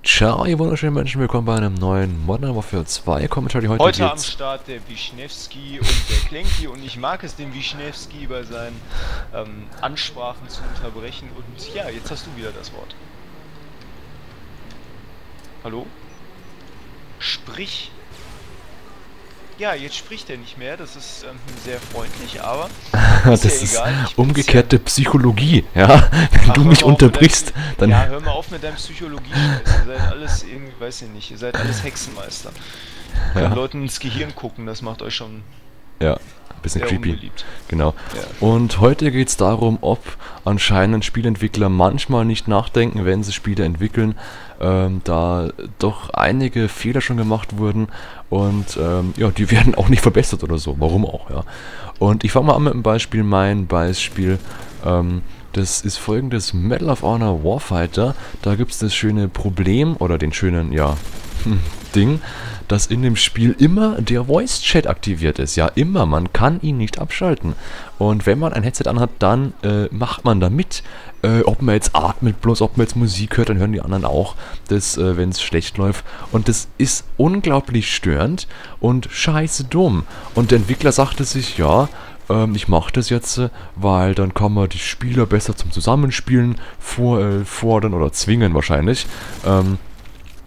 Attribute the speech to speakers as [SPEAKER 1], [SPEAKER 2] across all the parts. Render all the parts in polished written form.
[SPEAKER 1] Ciao, ihr wunderschönen Menschen, willkommen bei einem neuen Modern Warfare 2 Kommentar.
[SPEAKER 2] Heute am Start der Wischnewski und der Klenki und ich mag es, den Wischnewski bei seinen Ansprachen zu unterbrechen und ja, jetzt hast du wieder das Wort. Hallo? Sprich. Ja, jetzt spricht er nicht mehr, das ist sehr freundlich, aber
[SPEAKER 1] das ist ja egal. Umgekehrte Psychologie, ja? Wenn du mich unterbrichst, dann...
[SPEAKER 2] Ja, hör mal auf mit deinem Psychologie-Scheiß, ihr seid alles irgendwie, weiß ich nicht, ihr seid alles Hexenmeister. Ihr könnt Leuten ins Gehirn gucken, das macht euch schon...
[SPEAKER 1] Ja, ein bisschen creepy.
[SPEAKER 2] Unbeliebt.
[SPEAKER 1] Genau. Ja. Und heute geht es darum, ob anscheinend Spieleentwickler manchmal nicht nachdenken, wenn sie Spiele entwickeln, da doch einige Fehler schon gemacht wurden und ja, die werden auch nicht verbessert oder so. Warum auch, ja. Und ich fange mal an mit einem Beispiel. Mein Beispiel, das ist folgendes: Medal of Honor Warfighter. Da gibt es das schöne Problem oder den schönen, ja, Ding, dass in dem Spiel immer der Voice-Chat aktiviert ist. Ja, immer. Man kann ihn nicht abschalten. Und wenn man ein Headset anhat, dann macht man da mit. Ob man jetzt atmet, bloß ob man jetzt Musik hört, dann hören die anderen auch, wenn es schlecht läuft. Und das ist unglaublich störend und scheiße dumm. Und der Entwickler sagte sich, ja, ich mache das jetzt, weil dann kann man die Spieler besser zum Zusammenspielen fordern oder zwingen wahrscheinlich.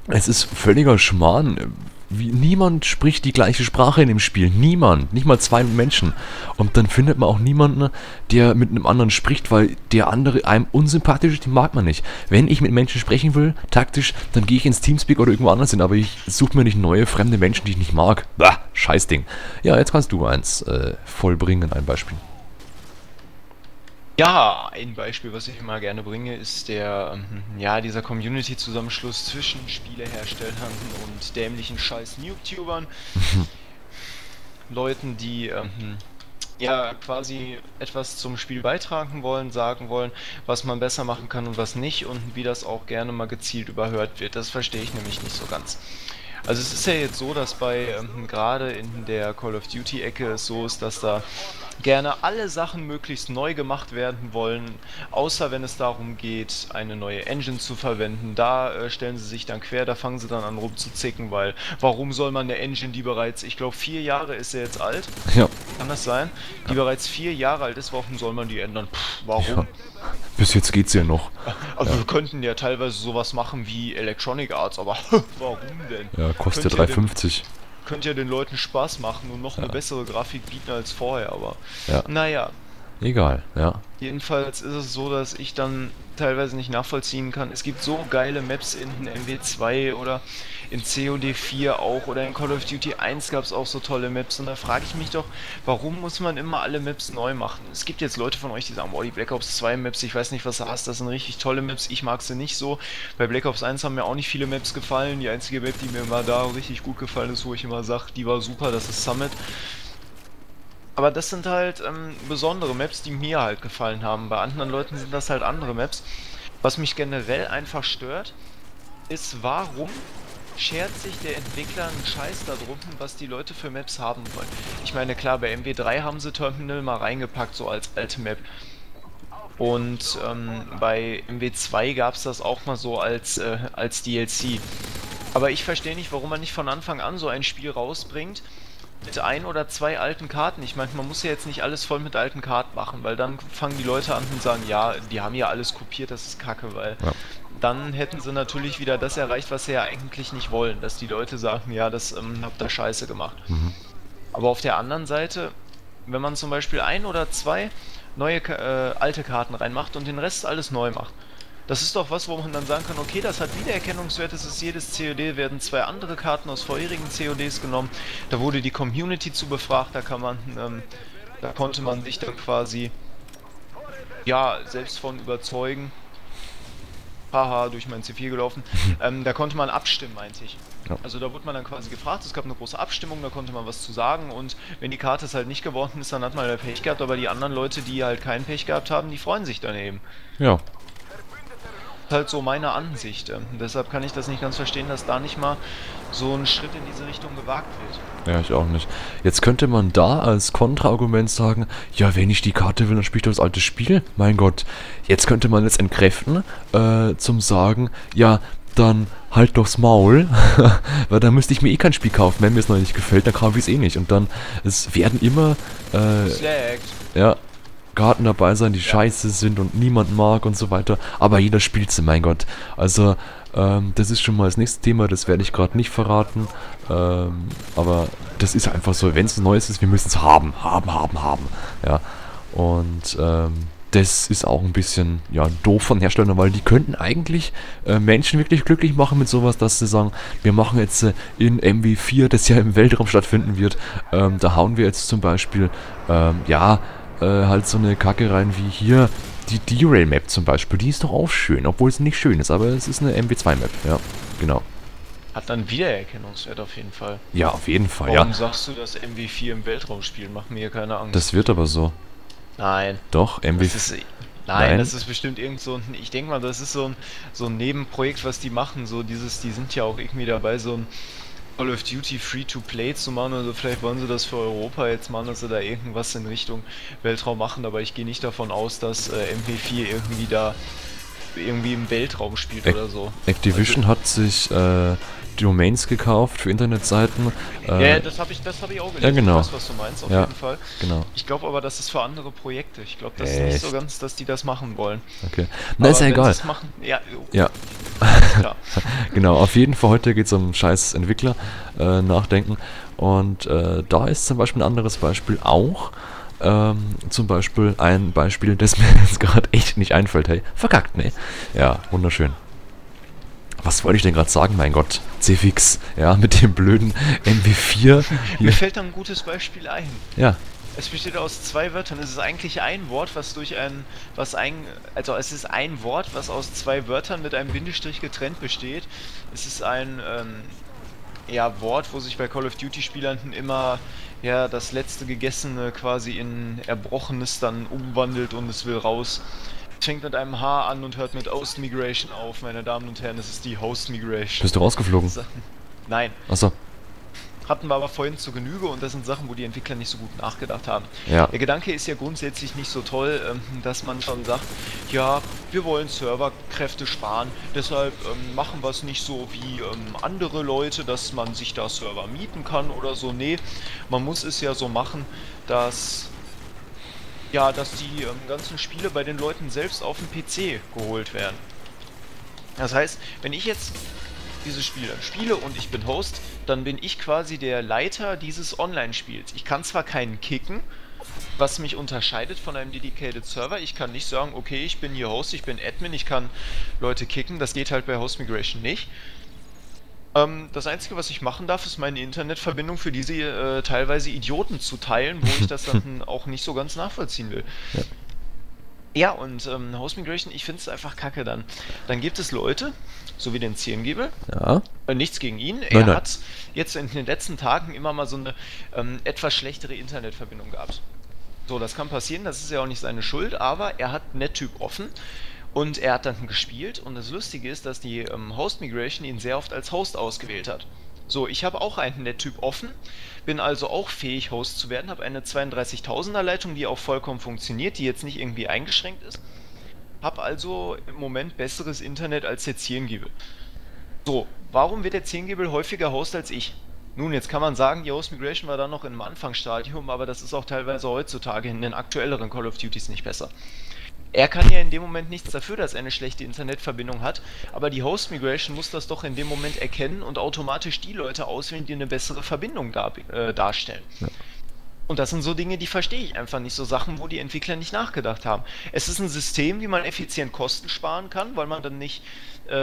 [SPEAKER 1] Es ist völliger Schmarrn. Niemand spricht die gleiche Sprache in dem Spiel. Niemand. Nicht mal zwei Menschen. Und dann findet man auch niemanden, der mit einem anderen spricht, weil der andere einem unsympathisch ist, den mag man nicht. Wenn ich mit Menschen sprechen will, taktisch, dann gehe ich ins Teamspeak oder irgendwo anders hin. Aber ich suche mir nicht neue, fremde Menschen, die ich nicht mag. Bah, Scheißding. Ja, jetzt kannst du eins vollbringen, ein Beispiel.
[SPEAKER 2] Ja, ein Beispiel, was ich immer gerne bringe, ist der, dieser Community-Zusammenschluss zwischen Spieleherstellern und dämlichen scheiß Noob-Tubern. Leuten, die, ja, quasi etwas zum Spiel beitragen wollen, sagen wollen, was man besser machen kann und was nicht und wie das auch gerne mal gezielt überhört wird. Das verstehe ich nämlich nicht so ganz. Also es ist ja jetzt so, dass bei, gerade in der Call of Duty-Ecke es so ist, dass da gerne alle Sachen möglichst neu gemacht werden wollen, außer wenn es darum geht, eine neue Engine zu verwenden. Da stellen sie sich dann quer, da fangen sie dann an rumzuzicken, weil warum soll man eine Engine, die bereits, ich glaube 4 Jahre ist sie jetzt alt,
[SPEAKER 1] ja.
[SPEAKER 2] Kann das sein? Die bereits 4 Jahre alt ist, warum soll man die ändern? Warum?
[SPEAKER 1] Ja. Bis jetzt geht's ja noch.
[SPEAKER 2] Also wir könnten ja teilweise sowas machen wie Electronic Arts, aber warum denn?
[SPEAKER 1] Ja, kostet ja 3,50.
[SPEAKER 2] Könnte ja den Leuten Spaß machen und noch eine bessere Grafik bieten als vorher, aber
[SPEAKER 1] ja.
[SPEAKER 2] Naja.
[SPEAKER 1] Egal, ja.
[SPEAKER 2] Jedenfalls ist es so, dass ich dann teilweise nicht nachvollziehen kann. Es gibt so geile Maps in MW2 oder in COD 4 auch oder in Call of Duty 1 gab es auch so tolle Maps und da frage ich mich doch, warum muss man immer alle Maps neu machen? Es gibt jetzt Leute von euch, die sagen, boah, die Black Ops 2 Maps, ich weiß nicht, was du hast, das sind richtig tolle Maps, ich mag sie nicht so. Bei Black Ops 1 haben mir auch nicht viele Maps gefallen, die einzige Map, die mir immer da richtig gut gefallen ist, wo ich immer sage, die war super, das ist Summit. Aber das sind halt besondere Maps, die mir halt gefallen haben. Bei anderen Leuten sind das halt andere Maps. Was mich generell einfach stört, ist, warum schert sich der Entwickler einen Scheiß darum, was die Leute für Maps haben wollen. Ich meine, klar, bei MW3 haben sie Terminal mal reingepackt, so als alte Map. Und bei MW2 gab es das auch mal so als DLC. Aber ich verstehe nicht, warum man nicht von Anfang an so ein Spiel rausbringt, mit 1 oder 2 alten Karten. Ich meine, man muss ja jetzt nicht alles voll mit alten Karten machen, weil dann fangen die Leute an und sagen, ja, die haben ja alles kopiert, das ist kacke, weil dann hätten sie natürlich wieder das erreicht, was sie ja eigentlich nicht wollen, dass die Leute sagen, ja, das habt ihr scheiße gemacht. Aber auf der anderen Seite, wenn man zum Beispiel 1 oder 2 neue alte Karten reinmacht und den Rest alles neu macht, das ist doch was, wo man dann sagen kann, okay, das hat Wiedererkennungswert, es ist jedes COD, werden 2 andere Karten aus vorherigen CODs genommen, da wurde die Community zu befragt, da konnte man sich dann quasi, ja, selbst von überzeugen, haha, durch mein C4 gelaufen, da konnte man abstimmen, meinte ich. Ja. Also da wurde man dann quasi gefragt, es gab eine große Abstimmung, da konnte man was zu sagen und wenn die Karte es halt nicht geworden ist, dann hat man ja Pech gehabt, aber die anderen Leute, die halt kein Pech gehabt haben, die freuen sich dann eben.
[SPEAKER 1] Ja.
[SPEAKER 2] Halt so meine Ansicht. Deshalb kann ich das nicht ganz verstehen, dass da nicht mal so ein Schritt in diese Richtung gewagt wird.
[SPEAKER 1] Ja, ich auch nicht. Jetzt könnte man da als Kontraargument sagen, ja, wenn ich die Karte will, dann spiele ich doch das alte Spiel. Mein Gott. Jetzt könnte man jetzt entkräften, zum sagen, ja, dann halt doch's Maul, weil dann müsste ich mir eh kein Spiel kaufen. Wenn mir es noch nicht gefällt, dann kaufe ich es eh nicht. Und dann, es werden immer, ja, Karten dabei sein, die scheiße sind und niemand mag und so weiter. Aber jeder spielt sie, mein Gott. Also, das ist schon mal das nächste Thema, das werde ich gerade nicht verraten. Aber das ist einfach so, wenn es Neues ist, wir müssen es haben. Ja, und das ist auch ein bisschen, ja, doof von Herstellern, weil die könnten eigentlich Menschen wirklich glücklich machen mit sowas, dass sie sagen, wir machen jetzt in MW4, das ja im Weltraum stattfinden wird, da hauen wir jetzt zum Beispiel, halt so eine Kacke rein wie hier, die Derail-Map zum Beispiel, die ist doch auch schön, obwohl sie nicht schön ist, aber es ist eine MW2-Map, ja, genau.
[SPEAKER 2] Hat dann Wiedererkennungswert auf jeden Fall.
[SPEAKER 1] Ja, auf jeden Fall,
[SPEAKER 2] Warum
[SPEAKER 1] ja.
[SPEAKER 2] sagst du, dass MW4 im Weltraum spielt? Mach mir keine Angst.
[SPEAKER 1] Das wird aber so.
[SPEAKER 2] Nein.
[SPEAKER 1] Doch, MW4.
[SPEAKER 2] Nein, das ist bestimmt irgend so ein, ich denke mal, das ist so ein Nebenprojekt, was die machen, so dieses, die sind ja auch irgendwie dabei, so ein Call of Duty Free-to-Play zu machen, also vielleicht wollen sie das für Europa jetzt machen, dass sie da irgendwas in Richtung Weltraum machen, aber ich gehe nicht davon aus, dass MW4 irgendwie im Weltraum spielt oder so.
[SPEAKER 1] Activision
[SPEAKER 2] Also,
[SPEAKER 1] hat sich Domains gekauft für Internetseiten.
[SPEAKER 2] ja, das hab ich auch gelesen.
[SPEAKER 1] Ja, genau.
[SPEAKER 2] Ich weiß, was du meinst, auf
[SPEAKER 1] Ja,
[SPEAKER 2] jeden Fall.
[SPEAKER 1] genau.
[SPEAKER 2] Ich glaube aber, das ist für andere Projekte. Ich glaube, das ist nicht so ganz, dass die das machen wollen.
[SPEAKER 1] Okay. Na, ist ja
[SPEAKER 2] wenn
[SPEAKER 1] egal.
[SPEAKER 2] sie's machen, ja,
[SPEAKER 1] Ja,
[SPEAKER 2] klar.
[SPEAKER 1] genau. Auf jeden Fall heute geht es um scheiß Entwickler nachdenken. Und da ist zum Beispiel ein anderes Beispiel auch. Zum Beispiel ein Beispiel, das mir jetzt gerade echt nicht einfällt. Hey, verkackt, ne? Ja, wunderschön. Was wollte ich denn gerade sagen? Mein Gott, CFX, ja, mit dem blöden MW4.
[SPEAKER 2] Mir fällt da ein gutes Beispiel ein.
[SPEAKER 1] Ja,
[SPEAKER 2] Es besteht aus zwei Wörtern. Es ist eigentlich ein Wort, also es ist ein Wort, was aus zwei Wörtern mit einem Bindestrich getrennt besteht. Es ist ein Wort, wo sich bei Call of Duty Spielern immer das letzte Gegessene quasi in Erbrochenes dann umwandelt und es will raus. Es fängt mit einem H an und hört mit Host Migration auf, meine Damen und Herren. Es ist die Host Migration.
[SPEAKER 1] bist du rausgeflogen?
[SPEAKER 2] Nein.
[SPEAKER 1] Achso,
[SPEAKER 2] Hatten wir aber vorhin zur Genüge und das sind Sachen, wo die Entwickler nicht so gut nachgedacht haben.
[SPEAKER 1] ja.
[SPEAKER 2] Der Gedanke ist ja grundsätzlich nicht so toll, dass man schon sagt, ja, wir wollen Serverkräfte sparen, deshalb machen wir es nicht so wie andere Leute, dass man sich da Server mieten kann oder so. Nee, man muss es ja so machen, dass die ganzen Spiele bei den Leuten selbst auf dem PC geholt werden. Das heißt, wenn ich jetzt dieses Spiel dann spiele und ich bin Host, dann bin ich quasi der Leiter dieses Online-Spiels. Ich kann zwar keinen kicken, was mich unterscheidet von einem Dedicated Server. Ich kann nicht sagen, okay, ich bin hier Host, ich bin Admin, ich kann Leute kicken. Das geht halt bei Host Migration nicht. Das Einzige, was ich machen darf, ist meine Internetverbindung für diese teilweise Idioten zu teilen, wo ich das dann auch nicht so ganz nachvollziehen will.
[SPEAKER 1] Ja.
[SPEAKER 2] Ja, und Host Migration, ich finde es einfach kacke dann. Dann gibt es Leute, so wie den Ziengiebel,
[SPEAKER 1] Ja.
[SPEAKER 2] nichts gegen ihn,
[SPEAKER 1] Nein,
[SPEAKER 2] er
[SPEAKER 1] nein.
[SPEAKER 2] hat jetzt in den letzten Tagen immer mal so eine etwas schlechtere Internetverbindung gehabt. So, das kann passieren, das ist ja auch nicht seine Schuld, aber er hat NetTyp offen und er hat dann gespielt und das Lustige ist, dass die Host Migration ihn sehr oft als Host ausgewählt hat. So, ich habe auch einen NetTyp offen, bin also auch fähig, Host zu werden, habe eine 32.000er Leitung, die auch vollkommen funktioniert, die jetzt nicht irgendwie eingeschränkt ist. Habe also im Moment besseres Internet als der Ziengiebel. So, warum wird der Ziengiebel häufiger Host als ich? Nun, jetzt kann man sagen, die Host Migration war da noch im Anfangsstadium, aber das ist auch teilweise heutzutage in den aktuelleren Call of Duties nicht besser. Er kann ja in dem Moment nichts dafür, dass er eine schlechte Internetverbindung hat, aber die Host Migration muss das doch in dem Moment erkennen und automatisch die Leute auswählen, die eine bessere Verbindung darstellen.
[SPEAKER 1] Ja.
[SPEAKER 2] Und das sind so Dinge, die verstehe ich einfach nicht, so Sachen, wo die Entwickler nicht nachgedacht haben. Es ist ein System, wie man effizient Kosten sparen kann, weil man dann nicht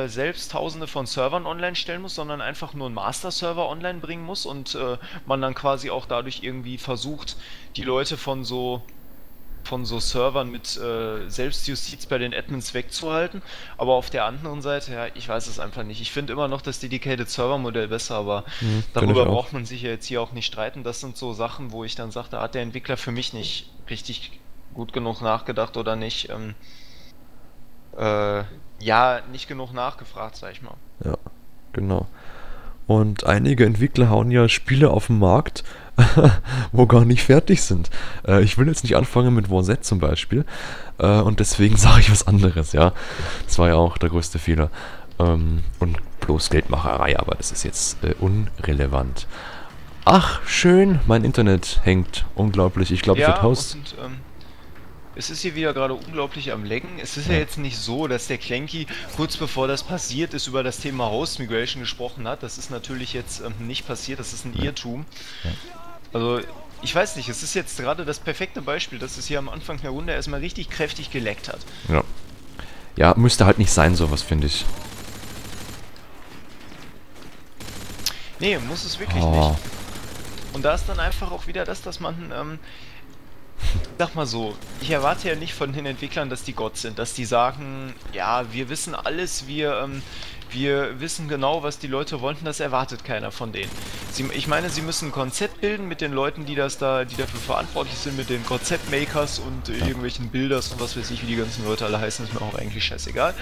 [SPEAKER 2] selbst tausende von Servern online stellen muss, sondern einfach nur einen Master-Server online bringen muss und man dann quasi auch dadurch irgendwie versucht, die Leute von so Servern mit Selbstjustiz bei den Admins wegzuhalten. Aber auf der anderen Seite, ja, ich weiß es einfach nicht. Ich finde immer noch das Dedicated Server Modell besser, aber
[SPEAKER 1] Finde
[SPEAKER 2] darüber
[SPEAKER 1] ich auch.
[SPEAKER 2] braucht man sich ja jetzt hier auch nicht streiten. Das sind so Sachen, wo ich dann sage, da hat der Entwickler für mich nicht richtig gut genug nachgedacht oder nicht, nicht genug nachgefragt, sag ich mal.
[SPEAKER 1] Ja, genau. Und einige Entwickler hauen ja Spiele auf den Markt, wo gar nicht fertig sind. Ich will jetzt nicht anfangen mit War Z zum Beispiel. Und deswegen sage ich was anderes, ja. Das war ja auch der größte Fehler. Und bloß Geldmacherei, aber das ist jetzt unrelevant. Ach, schön, mein Internet hängt unglaublich. Ich glaube, ich werde Host.
[SPEAKER 2] Und es ist hier wieder gerade unglaublich am Laggen. Es ist ja jetzt nicht so, dass der Clanky kurz bevor das passiert ist, über das Thema Host Migration gesprochen hat. Das ist natürlich jetzt nicht passiert, das ist ein Irrtum.
[SPEAKER 1] Ja.
[SPEAKER 2] Also, ich weiß nicht, es ist jetzt gerade das perfekte Beispiel, dass es hier am Anfang der Runde erstmal richtig kräftig geleckt hat.
[SPEAKER 1] Ja. Ja, müsste halt nicht sein, sowas, finde ich.
[SPEAKER 2] Nee, muss es wirklich nicht. Und da ist dann einfach auch wieder das, dass man, sag mal so, ich erwarte ja nicht von den Entwicklern, dass die Gott sind, dass die sagen, ja, wir wissen alles, wir wissen genau, was die Leute wollten, das erwartet keiner von denen. Ich meine, sie müssen ein Konzept bilden mit den Leuten, die dafür verantwortlich sind, mit den Konzeptmakers und irgendwelchen Builders und was weiß ich, wie die ganzen Leute alle heißen, ist mir auch eigentlich scheißegal.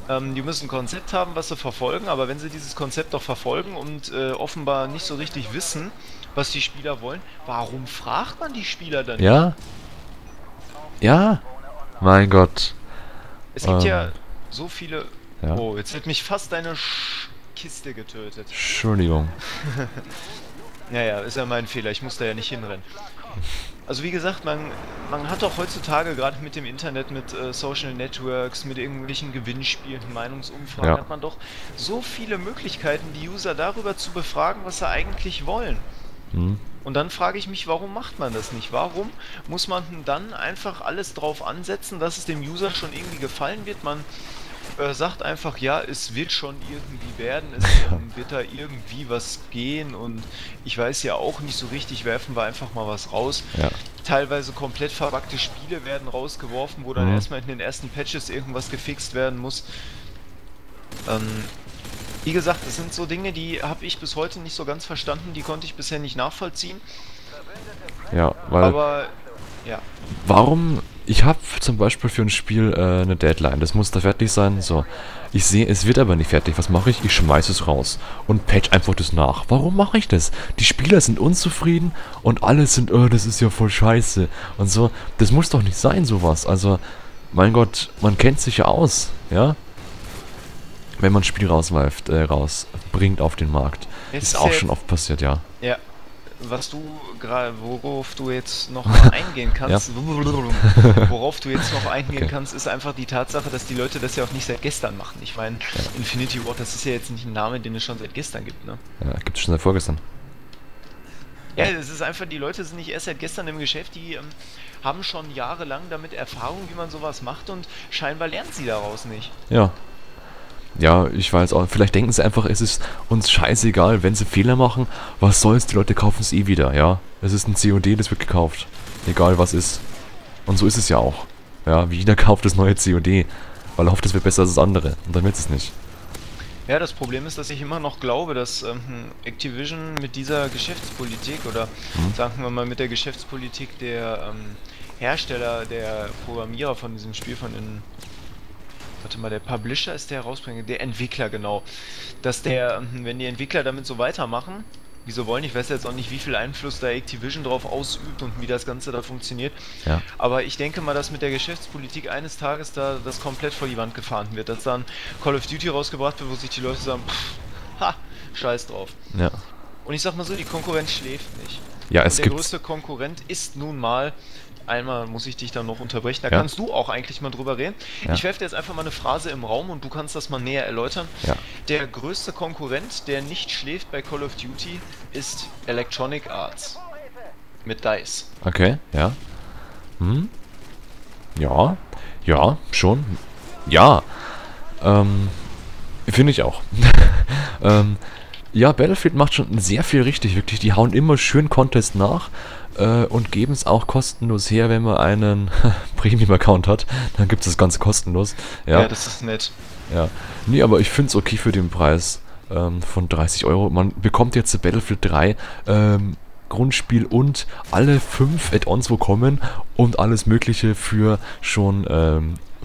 [SPEAKER 2] Die müssen ein Konzept haben, was sie verfolgen, aber wenn sie dieses Konzept doch verfolgen und offenbar nicht so richtig wissen, was die Spieler wollen, warum fragt man die Spieler dann?
[SPEAKER 1] Ja? Ja? Mein Gott.
[SPEAKER 2] Es gibt ja so viele...
[SPEAKER 1] Ja.
[SPEAKER 2] Oh, jetzt hat mich fast deine Kiste getötet.
[SPEAKER 1] Entschuldigung.
[SPEAKER 2] Naja, ist ja mein Fehler, ich muss da ja nicht hinrennen. Also wie gesagt, man hat doch heutzutage gerade mit dem Internet, mit Social Networks, mit irgendwelchen Gewinnspielen, Meinungsumfragen, hat man doch so viele Möglichkeiten, die User darüber zu befragen, was sie eigentlich wollen. Und dann frage ich mich, warum macht man das nicht? Warum muss man dann einfach alles drauf ansetzen, dass es dem User schon irgendwie gefallen wird? Man sagt einfach, ja, es wird schon irgendwie werden, es wird da irgendwie was gehen und ich weiß ja auch nicht so richtig, werfen wir einfach mal was raus.
[SPEAKER 1] Ja.
[SPEAKER 2] Teilweise komplett verbuggte Spiele werden rausgeworfen, wo dann erstmal in den ersten Patches irgendwas gefixt werden muss. Wie gesagt, das sind so Dinge, die habe ich bis heute nicht so ganz verstanden, die konnte ich bisher nicht nachvollziehen.
[SPEAKER 1] Ja, weil...
[SPEAKER 2] Aber, ja.
[SPEAKER 1] Warum... Ich habe zum Beispiel für ein Spiel eine Deadline, das muss da fertig sein, so. Ich sehe, es wird aber nicht fertig, was mache ich? Ich schmeiße es raus und patch einfach das nach. Warum mache ich das? Die Spieler sind unzufrieden und alle sind, oh, das ist ja voll scheiße und so. Das muss doch nicht sein, sowas. Also, mein Gott, man kennt sich ja aus, ja? Wenn man ein Spiel rausbringt auf den Markt. Ist auch schon oft passiert, ja.
[SPEAKER 2] Ja. Worauf du jetzt noch mal eingehen kannst, kannst, ist einfach die Tatsache, dass die Leute das ja auch nicht seit gestern machen. Ich meine, Infinity Ward, das ist ja jetzt nicht ein Name, den es schon seit gestern gibt, ne?
[SPEAKER 1] Ja, gibt es schon seit vorgestern.
[SPEAKER 2] Ja, es ist einfach, die Leute sind nicht erst seit gestern im Geschäft, die haben schon jahrelang damit Erfahrung, wie man sowas macht und scheinbar lernen sie daraus nicht.
[SPEAKER 1] Ja. Ja, ich weiß auch. Vielleicht denken sie einfach, es ist uns scheißegal, wenn sie Fehler machen. Was soll's, die Leute kaufen es eh wieder, ja. Es ist ein COD, das wird gekauft. Egal was ist. Und so ist es ja auch. Ja, wie jeder kauft das neue COD, weil er hofft, es wird besser als das andere. Und dann wird es nicht.
[SPEAKER 2] Ja, das Problem ist, dass ich immer noch glaube, dass Activision mit dieser Geschäftspolitik oder sagen wir mal mit der Geschäftspolitik der Hersteller, der Programmierer von diesem Spiel, von den... Warte mal, der Publisher ist der Herausbringer, der Entwickler, genau. Dass der, wenn die Entwickler damit so weitermachen, wieso wollen, ich weiß jetzt auch nicht, wie viel Einfluss da Activision drauf ausübt und wie das Ganze da funktioniert.
[SPEAKER 1] Ja.
[SPEAKER 2] Aber ich denke mal, dass mit der Geschäftspolitik eines Tages da das komplett vor die Wand gefahren wird. Dass dann Call of Duty rausgebracht wird, wo sich die Leute sagen, scheiß drauf.
[SPEAKER 1] Ja.
[SPEAKER 2] Und ich sag mal so, die Konkurrenz schläft nicht.
[SPEAKER 1] Ja,
[SPEAKER 2] und der größte Konkurrent ist nun mal... Einmal muss ich dich dann noch unterbrechen, da kannst du auch eigentlich mal drüber reden. Ja. Ich werfe dir jetzt einfach mal eine Phrase im Raum und du kannst das mal näher erläutern. Ja. Der größte Konkurrent, der nicht schläft bei Call of Duty, ist Electronic Arts. Mit DICE.
[SPEAKER 1] Okay, ja. Ja, ja, schon. Ja. Finde ich auch. Ja, Battlefield macht schon sehr viel richtig, wirklich. Die hauen immer schön Contest nach. Und geben es auch kostenlos her, wenn man einen Premium-Account hat. Dann gibt es das Ganze kostenlos. Ja,
[SPEAKER 2] das ist nett.
[SPEAKER 1] Ja, nee, aber ich finde es okay für den Preis von 30 €. Man bekommt jetzt Battlefield 3 Grundspiel und alle 5 Add-ons, wo kommen und alles mögliche für schon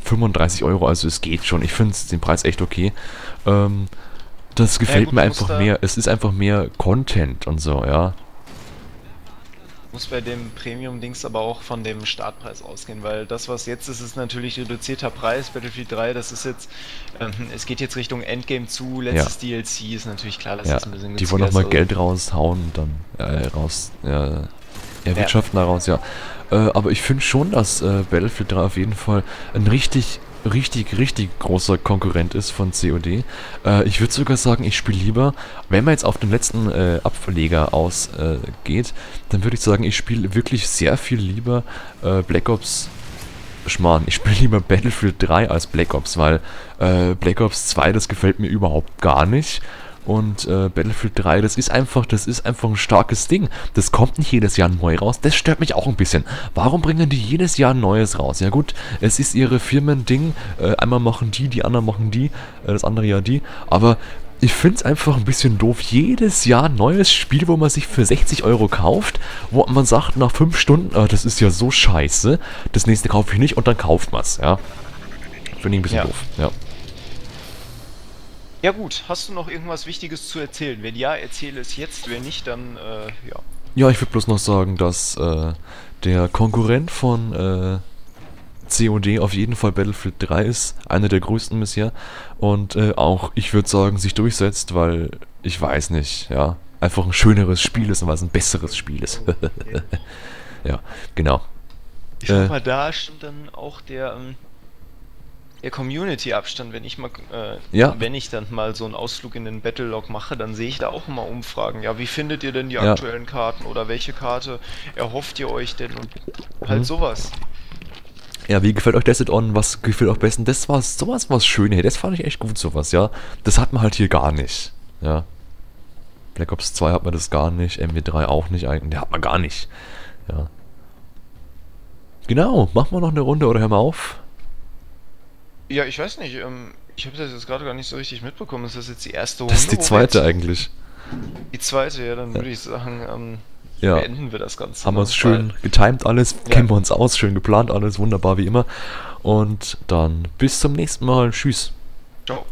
[SPEAKER 1] 35 €. Also es geht schon. Ich finde den Preis echt okay. Das gefällt mir einfach mehr. Es ist einfach mehr Content und so, ja.
[SPEAKER 2] muss bei dem Premium-Dings aber auch von dem Startpreis ausgehen, weil das, was jetzt ist, ist natürlich reduzierter Preis. Battlefield 3, das ist jetzt, es geht jetzt Richtung Endgame zu,
[SPEAKER 1] Ja,
[SPEAKER 2] letztes DLC, ist natürlich klar, dass
[SPEAKER 1] ja.
[SPEAKER 2] das ein bisschen
[SPEAKER 1] Die wollen
[SPEAKER 2] günstiger ist.
[SPEAKER 1] nochmal
[SPEAKER 2] Also,
[SPEAKER 1] Geld raushauen und dann
[SPEAKER 2] ja,
[SPEAKER 1] erwirtschaften daraus, ja. Aber ich finde schon, dass Battlefield 3 auf jeden Fall ein richtig großer Konkurrent ist von COD. Ich würde sogar sagen, ich spiele lieber, wenn man jetzt auf den letzten Ableger ausgeht, dann würde ich sagen, ich spiele wirklich sehr viel lieber Black Ops. Schmarrn, ich spiele lieber Battlefield 3 als Black Ops, weil Black Ops 2, das gefällt mir überhaupt gar nicht. Und Battlefield 3, das ist einfach ein starkes Ding. Das kommt nicht jedes Jahr neu raus. Das stört mich auch ein bisschen. Warum bringen die jedes Jahr ein Neues raus? Ja gut, es ist ihre Firmending. Einmal machen die anderen machen die, das andere ja die. Aber ich finde es einfach ein bisschen doof. Jedes Jahr ein neues Spiel, wo man sich für 60 Euro kauft, wo man sagt nach 5 Stunden, das ist ja so scheiße, das nächste kaufe ich nicht und dann kauft man es. Ja? Finde ich ein bisschen
[SPEAKER 2] ja.
[SPEAKER 1] doof. Ja.
[SPEAKER 2] Ja gut, hast du noch irgendwas Wichtiges zu erzählen? Wenn ja, erzähle es jetzt, wenn nicht, dann ja.
[SPEAKER 1] Ja, ich würde bloß noch sagen, dass der Konkurrent von COD auf jeden Fall Battlefield 3 ist, einer der größten bisher. Und auch, ich würde sagen, sich durchsetzt, weil, ich weiß nicht, ja, einfach ein schöneres Spiel ist und weil es ein besseres Spiel ist. Ja, genau.
[SPEAKER 2] Ich sag mal, da stimmt dann auch der Community-Abstand,
[SPEAKER 1] Ja,
[SPEAKER 2] wenn ich dann mal so einen Ausflug in den Battlelog mache, dann sehe ich da auch immer Umfragen. Ja, wie findet ihr denn die
[SPEAKER 1] ja.
[SPEAKER 2] aktuellen Karten oder welche Karte erhofft ihr euch denn und
[SPEAKER 1] Mhm.
[SPEAKER 2] halt sowas.
[SPEAKER 1] Ja, wie gefällt euch Desert On? Was gefällt euch am besten? Das war sowas was schön hier. Das fand ich echt gut, sowas, ja. Das hat man halt hier gar nicht. Ja. Black Ops 2 hat man das gar nicht, MW3 auch nicht eigentlich. Der hat man gar nicht. Ja. Genau, machen wir noch eine Runde oder hören wir auf?
[SPEAKER 2] Ja, ich weiß nicht, ich habe das jetzt gerade gar nicht so richtig mitbekommen. Ist das jetzt die erste
[SPEAKER 1] Das ist
[SPEAKER 2] Runde,
[SPEAKER 1] die
[SPEAKER 2] wo wir jetzt
[SPEAKER 1] zweite eigentlich.
[SPEAKER 2] die zweite, ja, dann
[SPEAKER 1] Ja.
[SPEAKER 2] würde ich sagen,
[SPEAKER 1] Ja.
[SPEAKER 2] beenden wir das Ganze,
[SPEAKER 1] Haben wir
[SPEAKER 2] ne?
[SPEAKER 1] es schön getimed alles,
[SPEAKER 2] Ja.
[SPEAKER 1] kennen wir uns aus, schön geplant alles, wunderbar wie immer. Und dann bis zum nächsten Mal. Tschüss.
[SPEAKER 2] Ciao.